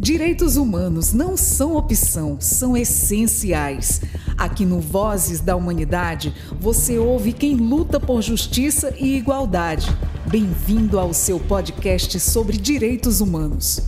Direitos humanos não são opção, são essenciais. Aqui no Vozes da Humanidade, você ouve quem luta por justiça e igualdade. Bem-vindo ao seu podcast sobre direitos humanos.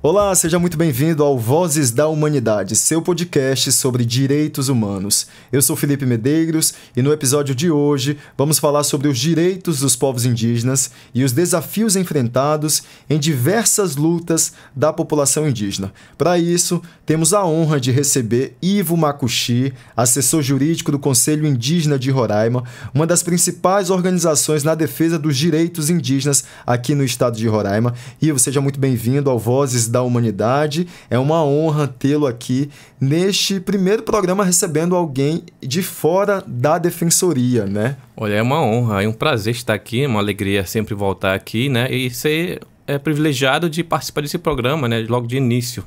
Olá, seja muito bem-vindo ao Vozes da Humanidade, seu podcast sobre direitos humanos. Eu sou Felipe Medeiros e no episódio de hoje vamos falar sobre os direitos dos povos indígenas e os desafios enfrentados em diversas lutas da população indígena. Para isso, temos a honra de receber Ivo Makuxi, assessor jurídico do Conselho Indígena de Roraima, uma das principais organizações na defesa dos direitos indígenas aqui no estado de Roraima. Ivo, seja muito bem-vindo ao Vozes da Humanidade. É uma honra tê-lo aqui neste primeiro programa recebendo alguém de fora da defensoria, né? Olha, é uma honra, é um prazer estar aqui, é uma alegria sempre voltar aqui, né? E ser privilegiado de participar desse programa, né? Logo de início.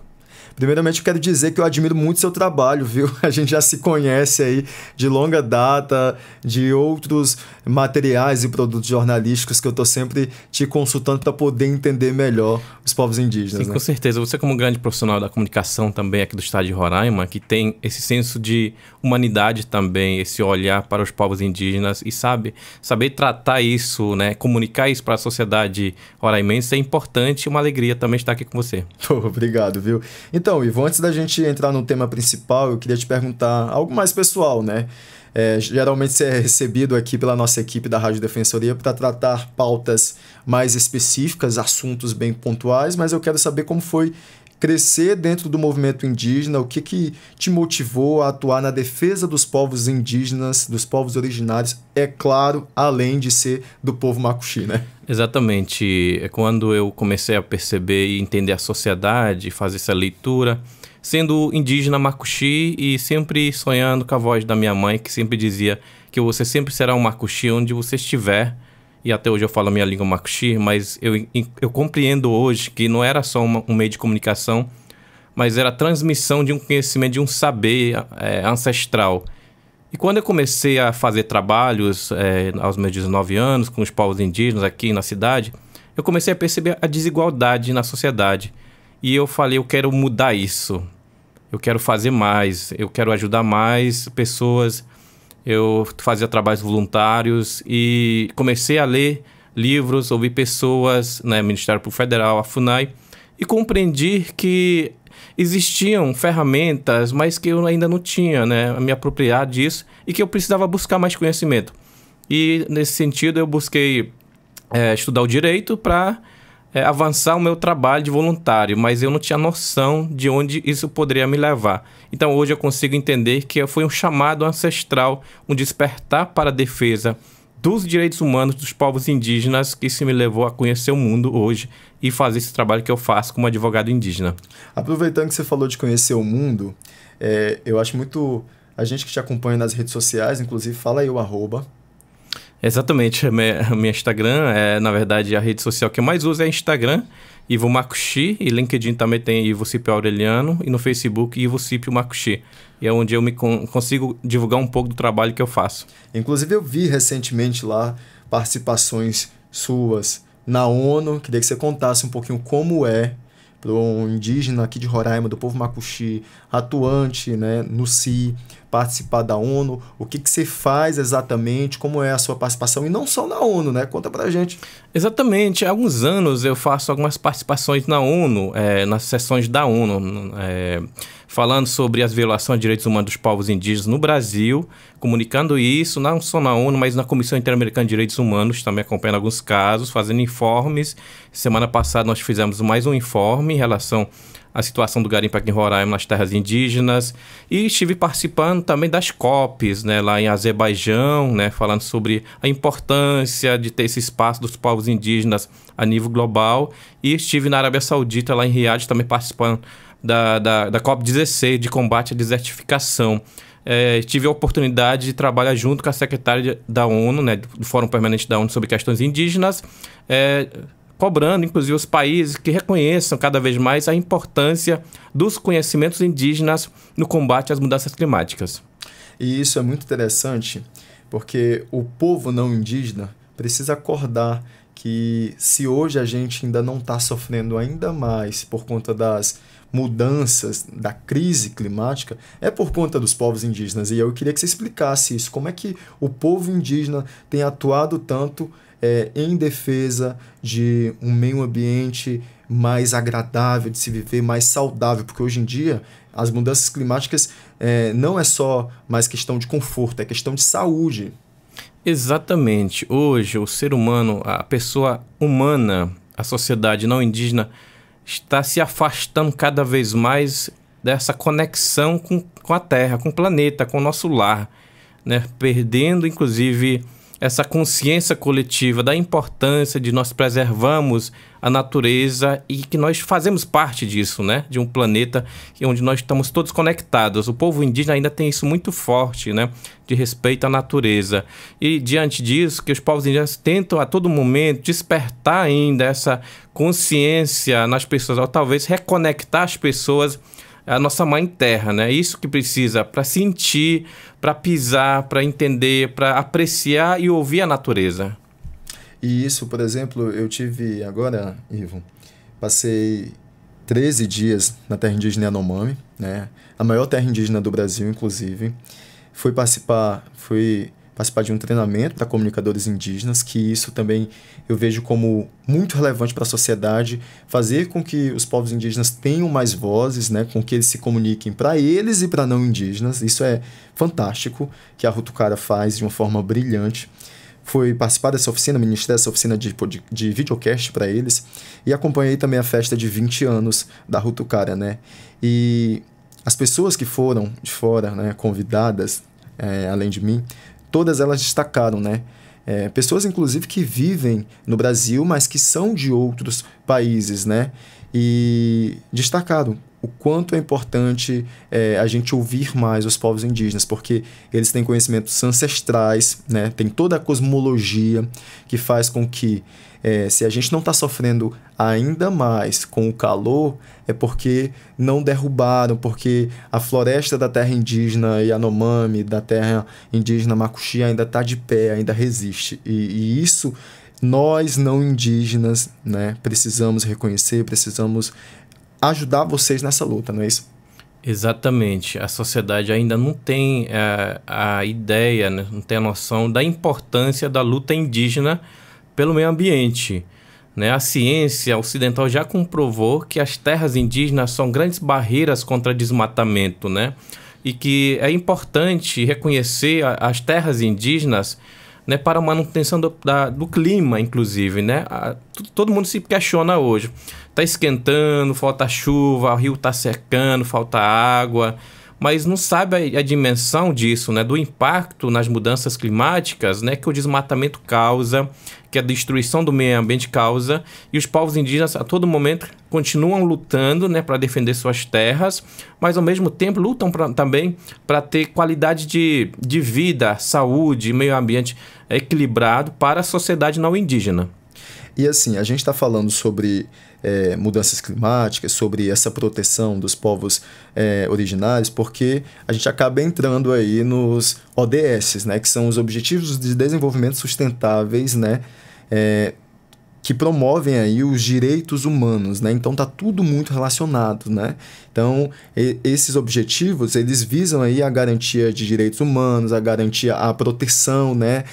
Primeiramente, eu quero dizer que eu admiro muito seu trabalho, viu? A gente já se conhece aí de longa data, de outros materiais e produtos jornalísticos que eu estou sempre te consultando para poder entender melhor os povos indígenas. Sim, né? Com certeza. Você, como grande profissional da comunicação também aqui do estado de Roraima, que tem esse senso de humanidade também, esse olhar para os povos indígenas e saber tratar isso, né? Comunicar isso para a sociedade roraimense é importante e uma alegria também estar aqui com você. Obrigado, viu? Então, Ivo, antes da gente entrar no tema principal, eu queria te perguntar algo mais pessoal, né? Geralmente você é recebido aqui pela nossa equipe da Rádio Defensoria para tratar pautas mais específicas, assuntos bem pontuais, mas eu quero saber como foi crescer dentro do movimento indígena, o que te motivou a atuar na defesa dos povos indígenas, dos povos originários, é claro, além de ser do povo Makuxi, né? Exatamente. É quando eu comecei a perceber e entender a sociedade, fazer essa leitura, sendo indígena Makuxi e sempre sonhando com a voz da minha mãe, que sempre dizia que você sempre será um Makuxi onde você estiver. E até hoje eu falo a minha língua Makuxi, mas eu compreendo hoje que não era só um meio de comunicação, mas era a transmissão de um conhecimento, de um saber ancestral. E quando eu comecei a fazer trabalhos aos meus 19 anos com os povos indígenas aqui na cidade, eu comecei a perceber a desigualdade na sociedade. E eu falei, eu quero mudar isso, eu quero fazer mais, eu quero ajudar mais pessoas. Eu fazia trabalhos voluntários e comecei a ler livros, ouvir pessoas, né, Ministério Público Federal, a FUNAI, e compreendi que existiam ferramentas, mas que eu ainda não tinha, né, me apropriar disso e que eu precisava buscar mais conhecimento. E nesse sentido eu busquei estudar o direito para avançar o meu trabalho de voluntário, mas eu não tinha noção de onde isso poderia me levar. Então hoje eu consigo entender que foi um chamado ancestral, um despertar para a defesa dos direitos humanos dos povos indígenas que isso me levou a conhecer o mundo hoje e fazer esse trabalho que eu faço como advogado indígena. Aproveitando que você falou de conhecer o mundo, eu acho muito... A gente que te acompanha nas redes sociais, inclusive, fala aí o @. Exatamente, a minha Instagram, na verdade, a rede social que eu mais uso é Instagram, Ivo Makuxi, e LinkedIn também tem Ivo Cipio Aureliano, e no Facebook Ivo Cipio Makuxi. E é onde eu consigo divulgar um pouco do trabalho que eu faço. Inclusive eu vi recentemente lá participações suas na ONU, queria que você contasse um pouquinho como é para um indígena aqui de Roraima, do povo Makuxi, atuante, né, no CI, participar da ONU, o que você faz exatamente, como é a sua participação, e não só na ONU, né? Conta pra gente. Exatamente, há alguns anos eu faço algumas participações na ONU, nas sessões da ONU, falando sobre as violações de direitos humanos dos povos indígenas no Brasil, comunicando isso, não só na ONU, mas na Comissão Interamericana de Direitos Humanos, também acompanhando alguns casos, fazendo informes. Semana passada nós fizemos mais um informe em relação à situação do garimpo aqui em Roraima, nas terras indígenas, e estive participando também das COPs, né, lá em Azerbaijão, né, falando sobre a importância de ter esse espaço dos povos indígenas a nível global, e estive na Arábia Saudita, lá em Riad, também participando da COP16, de combate à desertificação. Tive a oportunidade de trabalhar junto com a secretária da ONU, né, do Fórum Permanente da ONU sobre questões indígenas, cobrando, inclusive, os países que reconheçam cada vez mais a importância dos conhecimentos indígenas no combate às mudanças climáticas. E isso é muito interessante, porque o povo não indígena precisa acordar que que se hoje a gente ainda não está sofrendo ainda mais por conta das mudanças, da crise climática, é por conta dos povos indígenas. E eu queria que você explicasse isso. Como é que o povo indígena tem atuado tanto em defesa de um meio ambiente mais agradável de se viver, mais saudável? Porque hoje em dia as mudanças climáticas não é só mais questão de conforto, é questão de saúde. Exatamente. Hoje, o ser humano, a pessoa humana, a sociedade não indígena, está se afastando cada vez mais dessa conexão com a Terra, com o planeta, com o nosso lar, né? Perdendo, inclusive, essa consciência coletiva da importância de nós preservarmos a natureza e que nós fazemos parte disso, né? De um planeta onde nós estamos todos conectados. O povo indígena ainda tem isso muito forte, né? De respeito à natureza. E diante disso, que os povos indígenas tentam a todo momento despertar ainda essa consciência nas pessoas, ou talvez reconectar as pessoas a nossa mãe terra, né? Isso que precisa para sentir, para pisar, para entender, para apreciar e ouvir a natureza. E isso, por exemplo, eu tive agora, Ivo, passei 13 dias na terra indígena Yanomami, né? A maior terra indígena do Brasil, inclusive. Fui participar de um treinamento para comunicadores indígenas, que isso também eu vejo como muito relevante para a sociedade, fazer com que os povos indígenas tenham mais vozes, né, com que eles se comuniquem para eles e para não indígenas. Isso é fantástico, que a Rutucara faz de uma forma brilhante. Fui participar dessa oficina, ministrei essa oficina de videocast para eles, e acompanhei também a festa de 20 anos da Rutucara, né? E as pessoas que foram de fora, né, convidadas, além de mim, todas elas destacaram, né? Pessoas, inclusive, que vivem no Brasil, mas que são de outros países, né? E destacaram o quanto é importante a gente ouvir mais os povos indígenas, porque eles têm conhecimentos ancestrais, né? Tem toda a cosmologia que faz com que, se a gente não está sofrendo ainda mais com o calor, é porque não derrubaram, porque a floresta da terra indígena Yanomami, da terra indígena Macuxi ainda está de pé, ainda resiste. E isso nós não indígenas, né, precisamos reconhecer, precisamos ajudar vocês nessa luta, não é isso? Exatamente. A sociedade ainda não tem a ideia, né, não tem a noção da importância da luta indígena pelo meio ambiente, né? A ciência ocidental já comprovou que as terras indígenas são grandes barreiras contra desmatamento, né? E que é importante reconhecer as terras indígenas, né, para a manutenção do clima, inclusive, né? Todo mundo se questiona hoje. Está esquentando, falta chuva, o rio está secando, falta água, mas não sabe a dimensão disso, né? Do impacto nas mudanças climáticas, né, que o desmatamento causa, que a destruição do meio ambiente causa, e os povos indígenas a todo momento continuam lutando, né, para defender suas terras, mas ao mesmo tempo lutam também para ter qualidade de vida, saúde, meio ambiente equilibrado para a sociedade não indígena. E assim, a gente está falando sobre mudanças climáticas, sobre essa proteção dos povos originários, porque a gente acaba entrando aí nos ODS, né, que são os Objetivos de Desenvolvimento Sustentáveis, né, que promovem aí os direitos humanos, né? Então tá tudo muito relacionado, né? Então esses objetivos, eles visam aí a garantia de direitos humanos, a garantia, a proteção, né?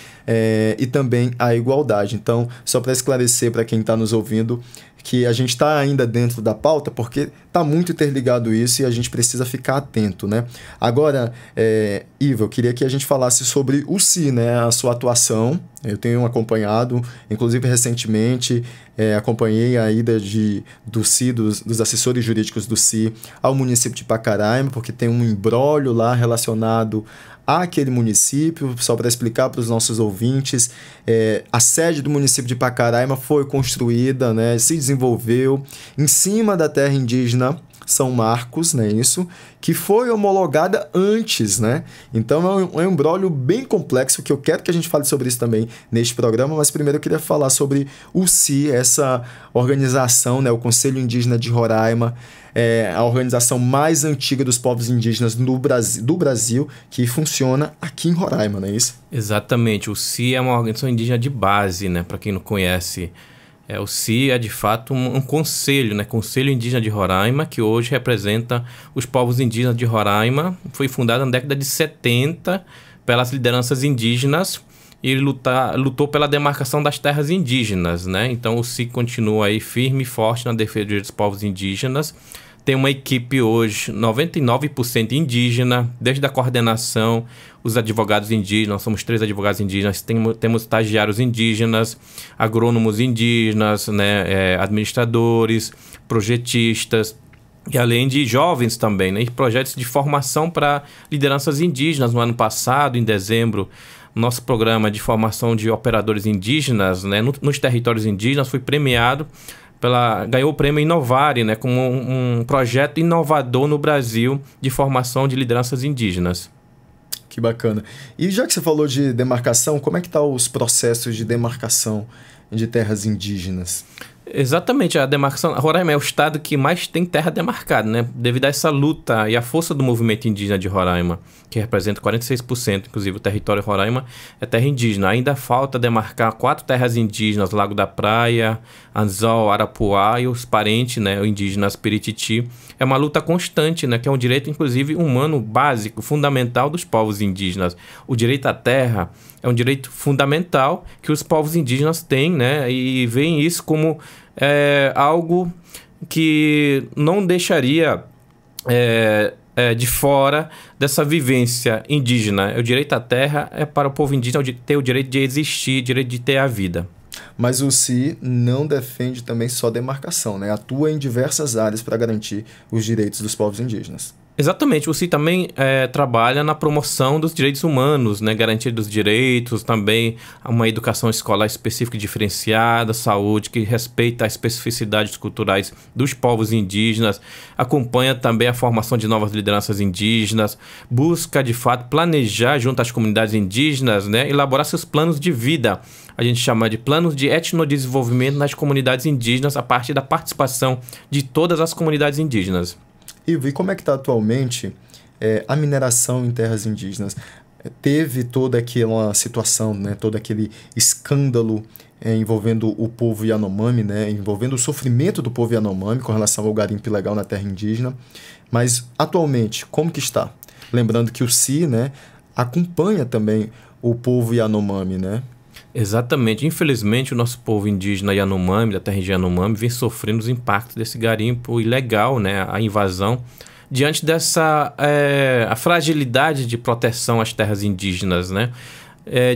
E também a igualdade. Então, só para esclarecer para quem está nos ouvindo, que a gente está ainda dentro da pauta, porque está muito interligado isso e a gente precisa ficar atento, né? Agora, Ivo, eu queria que a gente falasse sobre o CI, né? A sua atuação. Eu tenho acompanhado, inclusive recentemente, acompanhei a ida do CI, dos assessores jurídicos do CI, ao município de Pacaraima, porque tem um imbróglio lá relacionado àquele município. Só para explicar para os nossos ouvintes, a sede do município de Pacaraima foi construída, né, se desenvolveu em cima da terra indígena São Marcos, né, isso, que foi homologada antes, né? Então é um imbróglio bem complexo que eu quero que a gente fale sobre isso também neste programa, mas primeiro eu queria falar sobre o CI, essa organização, né, o Conselho Indígena de Roraima, a organização mais antiga dos povos indígenas do Brasil, que funciona aqui em Roraima, não é isso? Exatamente, o CI é uma organização indígena de base, né, para quem não conhece. O CI é de fato um conselho, né? Conselho Indígena de Roraima, que hoje representa os povos indígenas de Roraima. Foi fundado na década de 70 pelas lideranças indígenas e lutou pela demarcação das terras indígenas, né? Então o CI continua aí firme e forte na defesa dos povos indígenas. Tem uma equipe hoje 99% indígena, desde a coordenação, os advogados indígenas, nós somos 3 advogados indígenas, temos estagiários indígenas, agrônomos indígenas, né, administradores, projetistas, e além de jovens também, né, e projetos de formação para lideranças indígenas. No ano passado, em dezembro, nosso programa de formação de operadores indígenas, né, nos territórios indígenas foi premiado ganhou o prêmio Inovare, né, como um projeto inovador no Brasil de formação de lideranças indígenas. Que bacana. E já que você falou de demarcação, como é que estão os processos de demarcação de terras indígenas? Exatamente, a demarcação. Roraima é o estado que mais tem terra demarcada, né? Devido a essa luta e a força do movimento indígena de Roraima, que representa 46%, inclusive o território Roraima é terra indígena. Ainda falta demarcar 4 terras indígenas, Lago da Praia, Anzol, Arapuá e os parentes, né, indígenas Pirititi. É uma luta constante, né, que é um direito, inclusive, humano básico, fundamental dos povos indígenas. O direito à terra é um direito fundamental que os povos indígenas têm, né, e veem isso como algo que não deixaria de fora dessa vivência indígena. O direito à terra é para o povo indígena ter o direito de existir, direito de ter a vida. Mas o CI não defende também só demarcação, né? Atua em diversas áreas para garantir os direitos dos povos indígenas. Exatamente, o CI também trabalha na promoção dos direitos humanos, né? Garantia dos direitos, também uma educação escolar específica e diferenciada, saúde que respeita as especificidades culturais dos povos indígenas, acompanha também a formação de novas lideranças indígenas, busca de fato planejar junto às comunidades indígenas, né? Elaborar seus planos de vida. A gente chama de planos de etnodesenvolvimento nas comunidades indígenas a partir da participação de todas as comunidades indígenas. Ivo, e como é que está atualmente a mineração em terras indígenas? Teve toda aquela situação, né, todo aquele escândalo envolvendo o povo Yanomami, né, envolvendo o sofrimento do povo Yanomami com relação ao garimpo ilegal na terra indígena. Mas, atualmente, como que está? Lembrando que o CI, né, acompanha também o povo Yanomami, né? Exatamente. Infelizmente, o nosso povo indígena Yanomami, da terra de Yanomami, vem sofrendo os impactos desse garimpo ilegal, né? A invasão. Diante dessa a fragilidade de proteção às terras indígenas, né?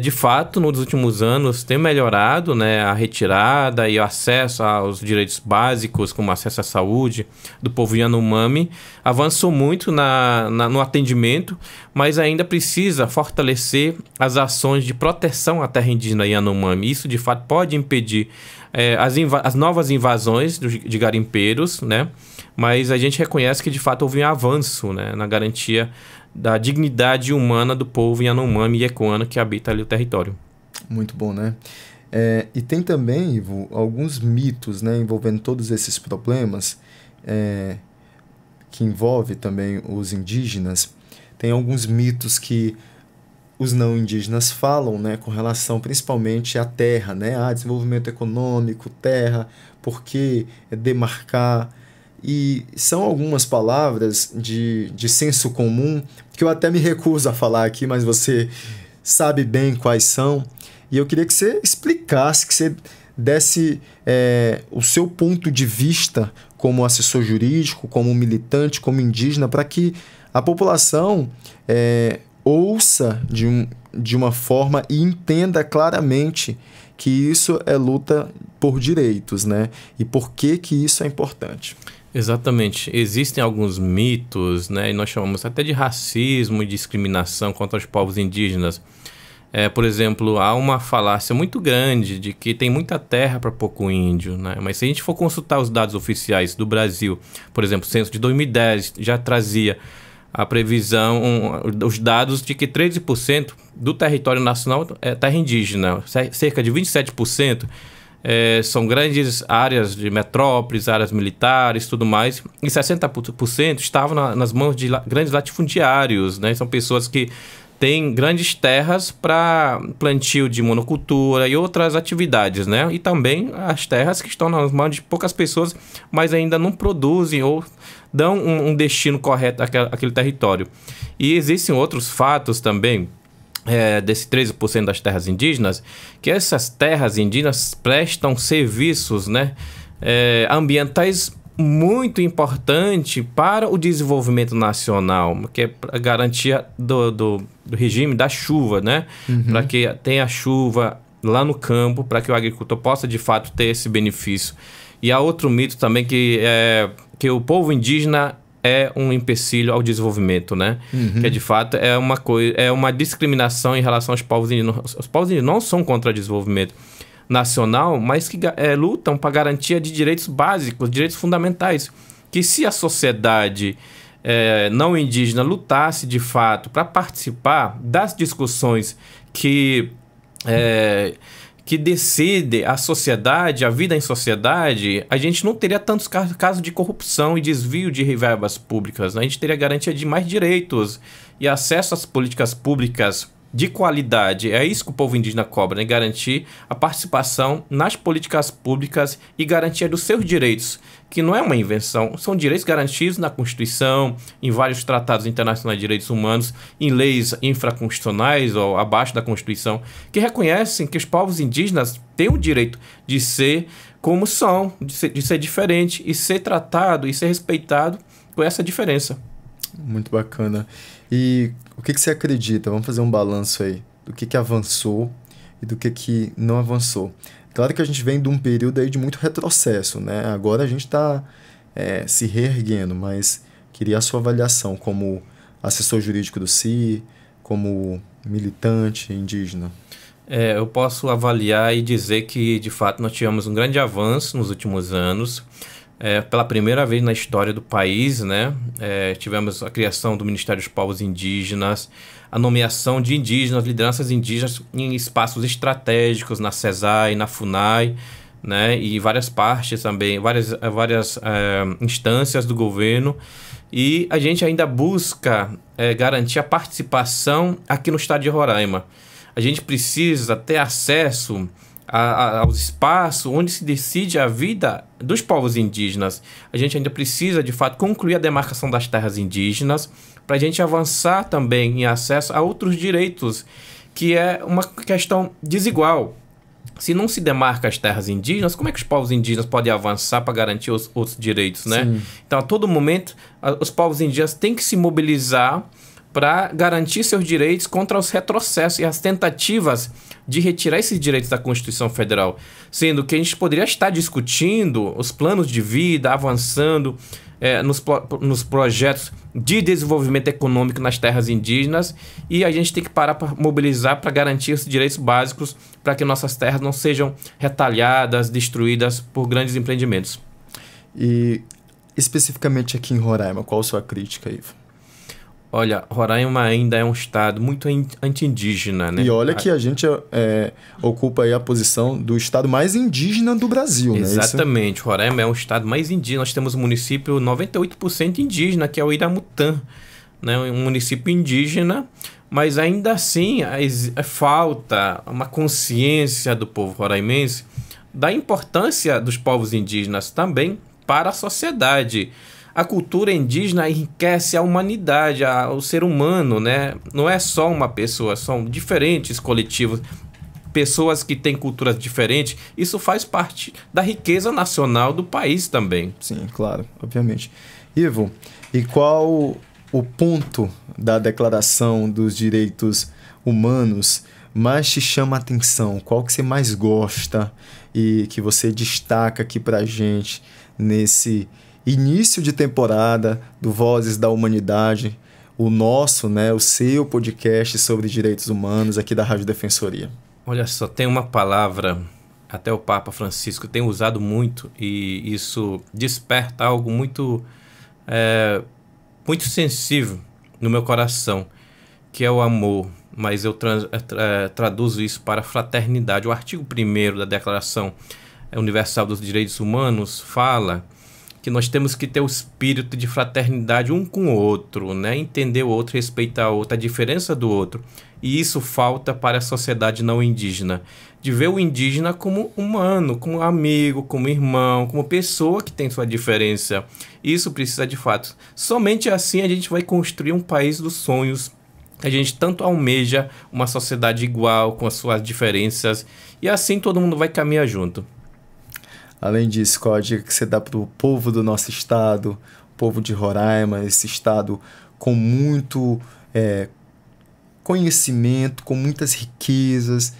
De fato, nos últimos anos tem melhorado, né, a retirada e o acesso aos direitos básicos, como acesso à saúde do povo Yanomami. Avançou muito no atendimento, mas ainda precisa fortalecer as ações de proteção à terra indígena Yanomami. Isso, de fato, pode impedir as novas invasões de garimpeiros, né? Mas a gente reconhece que, de fato, houve um avanço, né, na garantia da dignidade humana do povo Yanomami e Ecoana que habita ali o território. Muito bom, né? E tem também, Ivo, alguns mitos, né, envolvendo todos esses problemas que envolve também os indígenas. Tem alguns mitos que os não indígenas falam, né, com relação principalmente à terra, né? Desenvolvimento econômico, terra, por que demarcar? E são algumas palavras de senso comum que eu até me recuso a falar aqui, mas você sabe bem quais são. E eu queria que você explicasse, que você desse o seu ponto de vista como assessor jurídico, como militante, como indígena, para que a população ouça de uma forma e entenda claramente que isso é luta por direitos, né? E por que isso é importante. Exatamente. Existem alguns mitos, né, e nós chamamos até de racismo e discriminação contra os povos indígenas. Por exemplo, há uma falácia muito grande de que tem muita terra para pouco índio, né? Mas se a gente for consultar os dados oficiais do Brasil, por exemplo, o censo de 2010 já trazia a previsão, os dados de que 13% do território nacional é terra indígena, cerca de 27% são grandes áreas de metrópoles, áreas militares, tudo mais, e 60% estavam nas mãos de grandes latifundiários, né? São pessoas que têm grandes terras para plantio de monocultura e outras atividades, né? E também as terras que estão nas mãos de poucas pessoas, mas ainda não produzem ou dão um destino correto àquele território. E existem outros fatos também, desse 13% das terras indígenas, que essas terras indígenas prestam serviços, né, ambientais muito importante para o desenvolvimento nacional, que é a garantia do regime da chuva, né? Para que tenha chuva lá no campo, para que o agricultor possa de fato ter esse benefício. E há outro mito também que o povo indígena é um empecilho ao desenvolvimento, né? Que de fato é uma discriminação em relação aos povos indígenas. Os povos indígenas não são contra o desenvolvimento nacional, mas que lutam para a garantia de direitos básicos, direitos fundamentais. Que se a sociedade não indígena lutasse de fato para participar das discussões que decide a sociedade, a vida em sociedade, a gente não teria tantos casos de corrupção e desvio de verbas públicas, né? A gente teria garantia de mais direitos e acesso às políticas públicas de qualidade. É isso que o povo indígena cobra, né? Garantir a participação nas políticas públicas e garantia dos seus direitos, que não é uma invenção, são direitos garantidos na Constituição, em vários tratados internacionais de direitos humanos, em leis infraconstitucionais ou abaixo da Constituição, que reconhecem que os povos indígenas têm o direito de ser como são, de ser diferente e ser tratado e ser respeitado com essa diferença. Muito bacana. E o que você acredita? Vamos fazer um balanço aí do que avançou e do que não avançou. Claro que a gente vem de um período aí de muito retrocesso, né? Agora a gente está se reerguendo, mas queria a sua avaliação como assessor jurídico do CI, como militante indígena. Eu posso avaliar e dizer que, de fato, nós tivemos um grande avanço nos últimos anos. Pela primeira vez na história do país, né? Tivemos a criação do Ministério dos Povos Indígenas, a nomeação de indígenas, lideranças indígenas em espaços estratégicos, na CESAI, na FUNAI, né? E várias partes também, várias instâncias do governo. E a gente ainda busca garantir a participação aqui no estado de Roraima. A gente precisa ter acesso aos espaços onde se decide a vida dos povos indígenas. A gente ainda precisa, de fato, concluir a demarcação das terras indígenas para a gente avançar também em acesso a outros direitos, que é uma questão desigual. Se não se demarca as terras indígenas, como é que os povos indígenas podem avançar para garantir os outros direitos, né? Sim. Então, a todo momento, os povos indígenas têm que se mobilizar para garantir seus direitos contra os retrocessos e as tentativas de retirar esses direitos da Constituição Federal, sendo que a gente poderia estar discutindo os planos de vida, avançando nos projetos de desenvolvimento econômico nas terras indígenas, e a gente tem que parar para mobilizar para garantir os direitos básicos para que nossas terras não sejam retalhadas, destruídas por grandes empreendimentos. E especificamente aqui em Roraima, qual a sua crítica, Ivo? Olha, Roraima ainda é um estado muito anti-indígena, né? E olha que a gente ocupa aí a posição do estado mais indígena do Brasil, Exatamente. Né? Roraima é um estado mais indígena. Nós temos um município 98% indígena, que é o Iramutã, né? Um município indígena, mas ainda assim falta uma consciência do povo roraimense da importância dos povos indígenas também para a sociedade. A cultura indígena enriquece a humanidade, o ser humano, né? Não é só uma pessoa, são diferentes coletivos, pessoas que têm culturas diferentes. Isso faz parte da riqueza nacional do país também. Sim, claro, obviamente. Ivo, e qual o ponto da Declaração dos Direitos Humanos mais te chama a atenção? Qual que você mais gosta e que você destaca aqui pra gente nesse início de temporada do Vozes da Humanidade, o nosso, né, o seu podcast sobre direitos humanos aqui da Rádio Defensoria? Olha só, tem uma palavra, até o Papa Francisco tem usado muito, e isso desperta algo muito, muito sensível no meu coração, que é o amor, mas eu traduzo isso para fraternidade. O artigo 1º da Declaração Universal dos Direitos Humanos fala que nós temos que ter o espírito de fraternidade um com o outro, né? Entender o outro, respeitar o outro, a diferença do outro. E isso falta para a sociedade não indígena, de ver o indígena como humano, como amigo, como irmão, como pessoa que tem sua diferença. Isso precisa de fato. Somente assim a gente vai construir um país dos sonhos. A gente tanto almeja uma sociedade igual, com as suas diferenças, e assim todo mundo vai caminhar junto. Além disso, qual a dica que você dá para o povo do nosso estado, o povo de Roraima, esse estado com muito conhecimento, com muitas riquezas,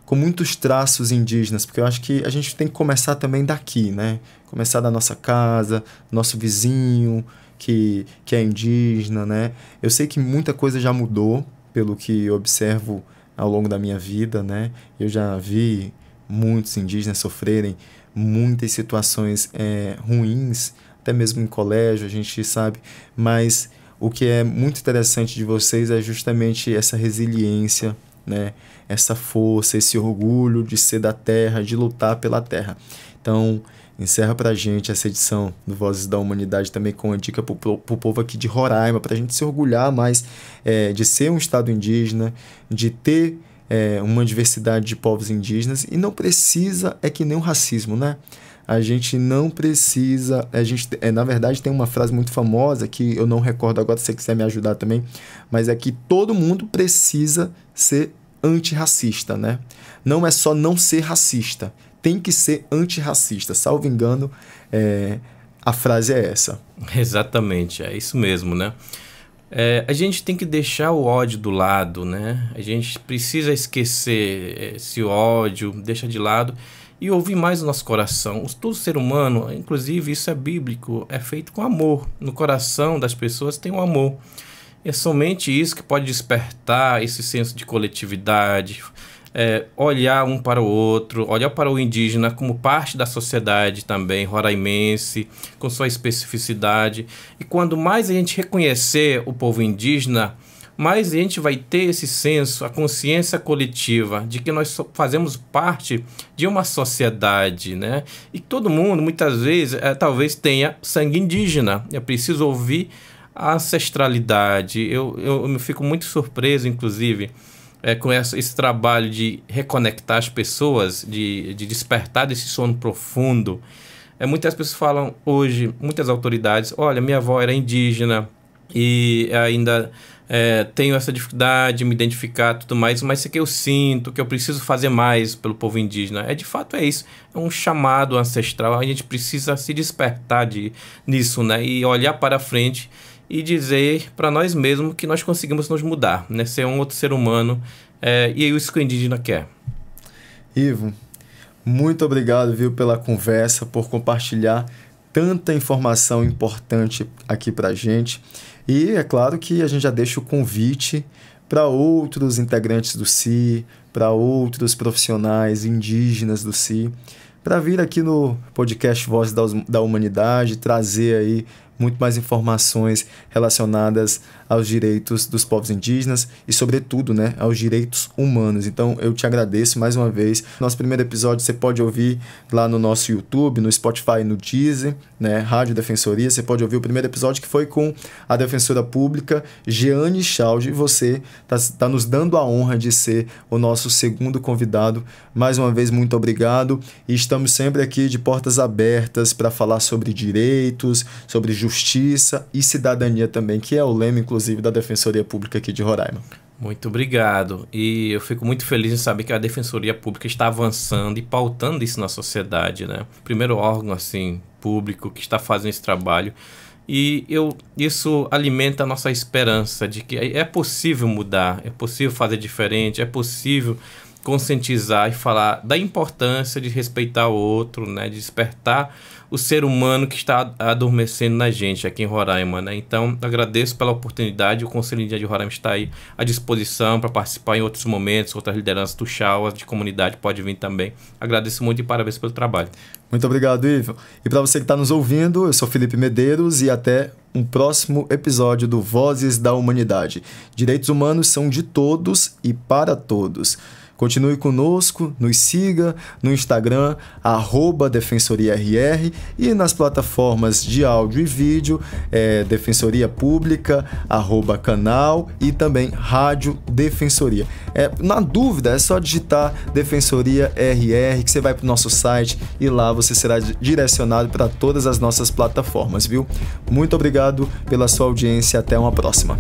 com muitos traços indígenas? Porque eu acho que a gente tem que começar também daqui, né? Começar da nossa casa, nosso vizinho, que é indígena, né? Eu sei que muita coisa já mudou, pelo que eu observo ao longo da minha vida, né? Eu já vi muitos indígenas sofrerem muitas situações ruins, até mesmo em colégio, a gente sabe, mas o que é muito interessante de vocês é justamente essa resiliência, né? Essa força, esse orgulho de ser da terra, de lutar pela terra. Então, encerra pra gente essa edição do Vozes da Humanidade também com uma dica pro povo aqui de Roraima, pra gente se orgulhar mais de ser um estado indígena, de ter uma diversidade de povos indígenas, e não precisa, que nem o racismo, né? A gente não precisa, na verdade tem uma frase muito famosa que eu não recordo agora, se você quiser me ajudar também, mas é que todo mundo precisa ser antirracista, né? Não é só não ser racista, tem que ser antirracista. Salvo engano, a frase é essa. Exatamente, é isso mesmo, né? A gente tem que deixar o ódio do lado, né? A gente precisa esquecer esse ódio, deixar de lado e ouvir mais o nosso coração. Todo ser humano, inclusive isso é bíblico, é feito com amor. No coração das pessoas tem um amor. E é somente isso que pode despertar esse senso de coletividade, olhar um para o outro, olhar para o indígena como parte da sociedade também, roraimense, com sua especificidade. E quando mais a gente reconhecer o povo indígena, mais a gente vai ter esse senso, a consciência coletiva de que nós fazemos parte de uma sociedade, né? E todo mundo, muitas vezes, talvez tenha sangue indígena. É preciso ouvir a ancestralidade. Eu fico muito surpreso, inclusive, com esse trabalho de reconectar as pessoas, de despertar desse sono profundo. Muitas pessoas falam hoje, muitas autoridades, olha, minha avó era indígena e ainda tenho essa dificuldade de me identificar e tudo mais, mas isso aqui eu sinto que eu preciso fazer mais pelo povo indígena. De fato é isso, é um chamado ancestral, a gente precisa se despertar nisso, né? E olhar para frente e dizer para nós mesmos que nós conseguimos nos mudar, né? Ser um outro ser humano, e é isso que o indígena quer. Ivo, muito obrigado, viu, pela conversa, por compartilhar tanta informação importante aqui para a gente. E é claro que a gente já deixa o convite para outros integrantes do CI, para outros profissionais indígenas do CI, para vir aqui no podcast Vozes da Humanidade, trazer aí muito mais informações relacionadas aos direitos dos povos indígenas e, sobretudo, né, aos direitos humanos. Então, eu te agradeço mais uma vez. Nosso primeiro episódio você pode ouvir lá no nosso YouTube, no Spotify, no Deezer, né, Rádio Defensoria. Você pode ouvir o primeiro episódio que foi com a defensora pública Jeane Chalde, e você está nos dando a honra de ser o nosso segundo convidado. Mais uma vez, muito obrigado, e estamos sempre aqui de portas abertas para falar sobre direitos, sobre justiça e cidadania também, que é o lema, inclusive, da Defensoria Pública aqui de Roraima. Muito obrigado. E eu fico muito feliz em saber que a Defensoria Pública está avançando e pautando isso na sociedade, né? Primeiro órgão, assim, público que está fazendo esse trabalho. E isso alimenta a nossa esperança de que é possível mudar, é possível fazer diferente, é possível conscientizar e falar da importância de respeitar o outro, né? De despertar o ser humano que está adormecendo na gente aqui em Roraima, né? Então, agradeço pela oportunidade. O Conselho Indígena de Roraima está aí à disposição para participar em outros momentos, outras lideranças do Chauas, de comunidade, pode vir também. Agradeço muito e parabéns pelo trabalho. Muito obrigado, Ivo. E para você que está nos ouvindo, eu sou Felipe Medeiros e até um próximo episódio do Vozes da Humanidade. Direitos humanos são de todos e para todos. Continue conosco, nos siga no Instagram, @DefensoriaRR, e nas plataformas de áudio e vídeo, Defensoria Pública, @canal e também Rádio Defensoria. Na dúvida, é só digitar Defensoria RR, que você vai para o nosso site e lá você será direcionado para todas as nossas plataformas, viu? Muito obrigado pela sua audiência, até uma próxima.